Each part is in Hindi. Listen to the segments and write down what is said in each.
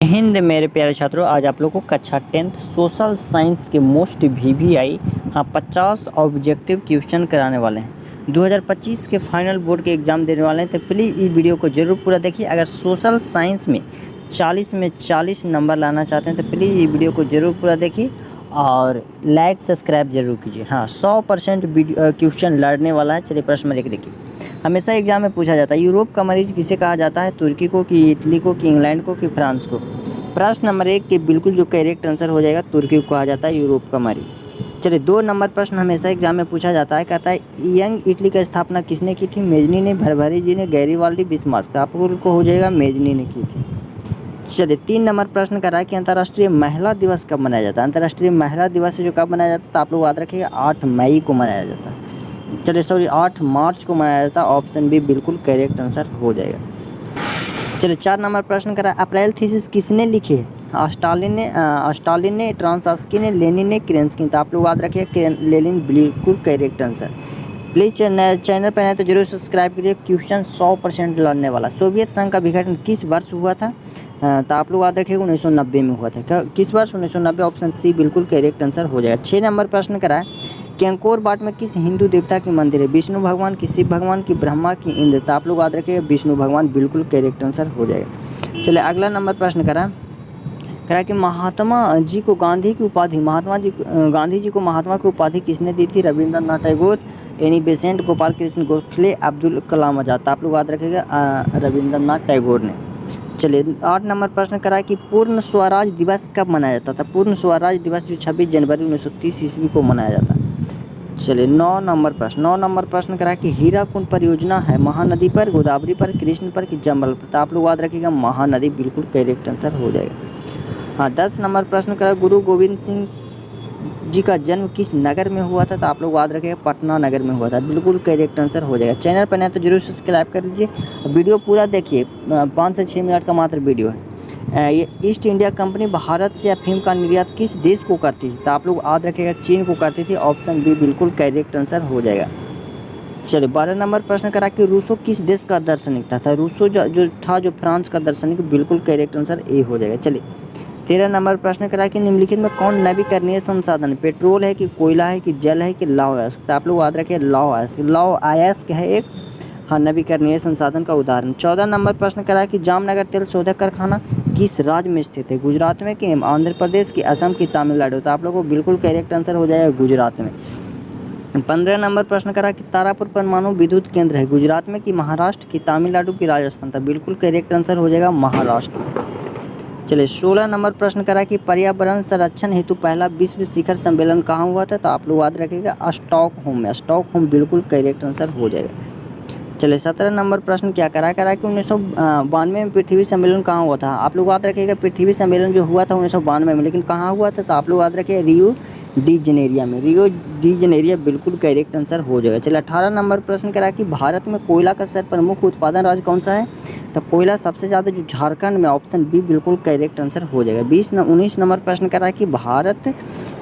हिंद मेरे प्यारे छात्रों, आज आप लोगों को कक्षा 10th सोशल साइंस के मोस्ट वीवीआई 50 ऑब्जेक्टिव क्वेश्चन कराने वाले हैं। 2025 के फाइनल बोर्ड के एग्ज़ाम देने वाले हैं, तो प्लीज़ इस वीडियो को ज़रूर पूरा देखिए। अगर सोशल साइंस में 40 में 40 नंबर लाना चाहते हैं तो प्लीज़ ये वीडियो को ज़रूर पूरा देखिए और लाइक सब्सक्राइब जरूर कीजिए। हाँ, 100% क्वेश्चन लड़ने वाला है। चलिए प्रश्न नंबर 1 देखिए। हमेशा एग्जाम में पूछा जाता है, यूरोप का मरीज किसे कहा जाता है? तुर्की को, कि इटली को, कि इंग्लैंड को, कि फ्रांस को? प्रश्न नंबर 1 के बिल्कुल जो करेक्ट आंसर हो जाएगा, तुर्की को कहा जाता है यूरोप का मरीज। चलिए 2 नंबर प्रश्न हमेशा एग्जाम में पूछा जाता है, कहता है यंग इटली का स्थापना किसने की थी? मेजनी ने, भरभरी जी ने, गैरीवाल्डी, बिस्मार्क? तो आपको हो जाएगा मेजनी ने की थी। चलिए 3 नंबर प्रश्न कर रहा है कि अंतर्राष्ट्रीय महिला दिवस कब मनाया जाता है? अंतर्राष्ट्रीय महिला दिवस जो कब मनाया जाता है, तो आप लोग याद रखिएगा 8 मई को मनाया जाता है। चलिए 8 मार्च को मनाया जाता है। ऑप्शन बी बिल्कुल करेक्ट आंसर हो जाएगा। चलिए 4 नंबर प्रश्न करा, अप्रैल थीसिस किसने लिखे? स्टालिन ने, ट्रांसास्की ने, लेनिन ने, केरेंस्की? तो आप लोग याद रखिए लेनिन बिल्कुल करेक्ट आंसर। प्लीज़ चैनल पर आए तो जरूर सब्सक्राइब कीजिए। क्वेश्चन 100% लड़ने वाला। सोवियत संघ का विघटन किस वर्ष हुआ था? तो आप लोग याद रखिएगा 1990 में हुआ था। किस वर्ष? 1990। ऑप्शन सी बिल्कुल करेक्ट आंसर हो जाएगा। 6 नंबर प्रश्न करा है कि अंकोर बाट में किस हिंदू देवता की मंदिर है? विष्णु भगवान की, शिव भगवान की, ब्रह्मा की, इंद्र? तो आप लोग याद रखिएगा विष्णु भगवान बिल्कुल करेक्ट आंसर हो जाएगा। चलिए अगला नंबर प्रश्न करा कि महात्मा जी को गांधी की उपाधि, गांधी जी को महात्मा की उपाधि किसने दी थी? Rabindranath Tagore, Annie Besant, Gopal Krishna Gokhale, Abdul Kalam Azad? तो आप लोग याद रखिएगा रविंद्रनाथ टैगोर ने। चलिए 8 नंबर प्रश्न करा कि पूर्ण स्वराज दिवस कब मनाया जाता था? पूर्ण स्वराज दिवस जो 26 जनवरी 1930 ईस्वी को मनाया जाता है। चलिए 9 नंबर प्रश्न करा कि हीराकुंड परियोजना है महानदी पर, गोदावरी पर, कृष्ण पर, कि जंबल पर? तो आप लोग याद रखिएगा महानदी बिल्कुल करेक्ट आंसर हो जाएगा। हाँ, 10 नंबर प्रश्न करा गुरु गोविंद सिंह जी का जन्म किस नगर में हुआ था? तो आप लोग याद रखिएगा पटना नगर में हुआ था। बिल्कुल करेक्ट आंसर हो जाएगा। चैनल पर नए तो जरूर सब्सक्राइब कर लीजिए। वीडियो पूरा देखिए, 5 से 6 मिनट का मात्र वीडियो है। ये ईस्ट इंडिया कंपनी भारत से अफीम का निर्यात किस देश को करती थी? तो आप लोग याद रखिएगा चीन को करती थी। ऑप्शन बी बिल्कुल करेक्ट आंसर हो जाएगा। चलिए 12 नंबर प्रश्न करा कि रूसो किस देश का दार्शनिक था? रूसो जो फ्रांस का दार्शनिक। बिल्कुल करेक्ट आंसर ए हो जाएगा। चलिए 13 नंबर प्रश्न करा कि निम्नलिखित में कौन नवीकरणीय संसाधन? पेट्रोल है, कि कोयला है, कि जल है, कि लौह अयस्क? तो आप लोग याद रखिए लौह अयस्क है एक, हाँ, नवीकरणीय संसाधन का उदाहरण। 14 नंबर प्रश्न करा कि जामनगर तेल शोधक कारखाना किस राज्य में स्थित है? गुजरात में, कि आंध्र प्रदेश, की असम, की तमिलनाडु? तो आप लोगों को बिल्कुल करेक्ट आंसर हो जाएगा गुजरात में। 15 नंबर प्रश्न करा कि तारापुर परमाणु विद्युत केंद्र है गुजरात में, कि महाराष्ट्र, की तमिलनाडु, की राजस्थान? तो बिल्कुल करेक्ट आंसर हो जाएगा महाराष्ट्र में। चलिए 16 नंबर प्रश्न करा कि पर्यावरण संरक्षण हेतु पहला विश्व शिखर सम्मेलन कहाँ हुआ था? तो आप लोग याद रखिएगा स्टॉकहोम में। स्टॉकहोम बिल्कुल करेक्ट आंसर हो जाएगा। चलिए 17 नंबर प्रश्न क्या करा कि 1992 में पृथ्वी सम्मेलन कहाँ हुआ था? आप लोग याद रखिएगा पृथ्वी सम्मेलन जो हुआ था 1992 में, लेकिन कहाँ हुआ था? तो आप लोग याद रखिए रियो डी जनेरिया में। रियो डी जनेरिया बिल्कुल करेक्ट आंसर हो जाएगा। चलिए 18 नंबर प्रश्न करा कि भारत में कोयला का सर्वप्रमुख उत्पादन राज्य कौन सा है? तो कोयला सबसे ज़्यादा जो झारखंड में। ऑप्शन बी बिल्कुल करेक्ट आंसर हो जाएगा। 19 नंबर प्रश्न करा कि भारत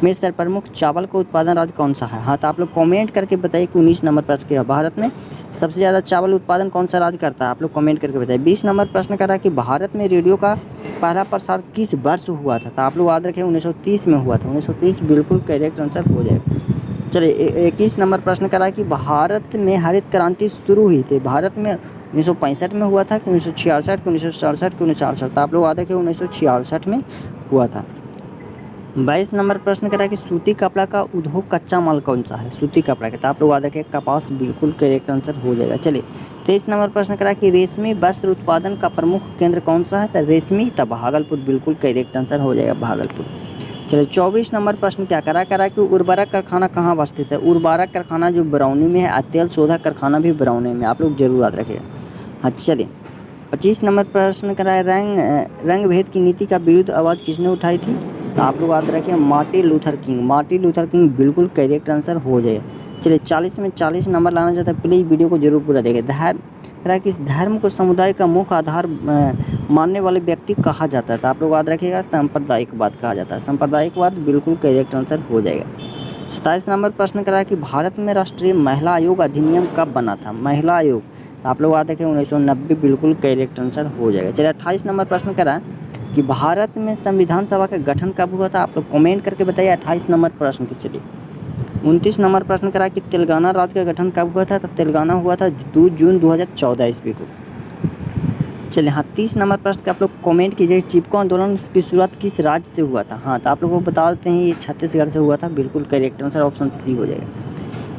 में सर्वप्रमुख चावल का उत्पादन राज्य कौन सा है? हाँ, तो आप लोग कमेंट करके बताइए कि 19 नंबर प्रश्न क्या भारत में सबसे ज़्यादा चावल उत्पादन कौन सा राज्य करता है? आप लोग कमेंट करके बताइए। 20 नंबर प्रश्न करा कि भारत में रेडियो का पहला प्रसार किस वर्ष हुआ था? तो आप लोग याद रखें 1930 में हुआ था। 1930 बिल्कुल करेक्ट आंसर हो जाएगा। चलिए 21 नंबर प्रश्न करा कि भारत में हरित क्रांति शुरू हुई थी भारत में 1965 में हुआ था, कि 1966, कि 1967, कि 1968? तो आप लोग याद रखें 1966 में हुआ था। 22 नंबर प्रश्न करा कि सूती कपड़ा का उद्योग कच्चा माल कौन सा है? सूती कपड़ा का। तो आप लोग याद रखें कपास। बिल्कुल करेक्ट आंसर हो जाएगा। चलिए 23 नंबर प्रश्न करा कि रेशमी वस्त्र उत्पादन का प्रमुख केंद्र कौन सा है? तो रेशमी, तो भागलपुर। बिल्कुल करेक्ट आंसर हो जाएगा भागलपुर। चलिए 24 नंबर प्रश्न क्या करा कि उर्वरक कारखाना कहाँ स्थित है? उर्वरक कारखाना जो बरौनी में है, तेल शोधक कारखाना भी बरौनी में। आप लोग जरूर याद रखिएगा। हाँ, चलिए 25 नंबर प्रश्न करा रंग भेद की नीति का विरुद्ध आवाज़ किसने उठाई थी? तो आप लोग याद रखिए Martin Luther king. Martin Luther king बिल्कुल करेक्ट आंसर हो जाएगा। चलिए 40 में 40 नंबर लाना चाहता है, प्लीज़ वीडियो को जरूर पूरा देखें। किस धर्म को समुदाय का मुख्य आधार मानने वाले व्यक्ति कहा जाता है? तो आप लोग याद रखिएगा सांप्रदायिकवाद कहा जाता है। सांप्रदायिकवाद बिल्कुल करेक्ट आंसर हो जाएगा। 27 नंबर प्रश्न करा कि भारत में राष्ट्रीय महिला आयोग अधिनियम कब बना था? महिला आयोग। आप लोग याद रखें 1990। बिल्कुल करेक्ट आंसर हो जाएगा। चलिए 28 नंबर प्रश्न करा कि भारत में संविधान सभा का गठन कब हुआ था? आप लोग कमेंट करके बताइए। 28 नंबर प्रश्न के चलिए 29 नंबर प्रश्न करा कि तेलंगाना राज्य का गठन कब हुआ था? तो तेलंगाना हुआ था 2 जून 2014 ईस्वी को। चलिए हाँ, 30 नंबर प्रश्न का आप लोग कमेंट कीजिए, चिपको आंदोलन की शुरुआत किस राज्य से हुआ था? हाँ, तो आप लोगों को बता देते हैं, ये छत्तीसगढ़ से हुआ था। बिल्कुल करेक्ट आंसर ऑप्शन सी हो जाएगा।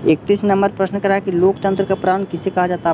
31 नंबर प्रश्न करा कि लोकतंत्र का प्राण किसे कहा जाता है?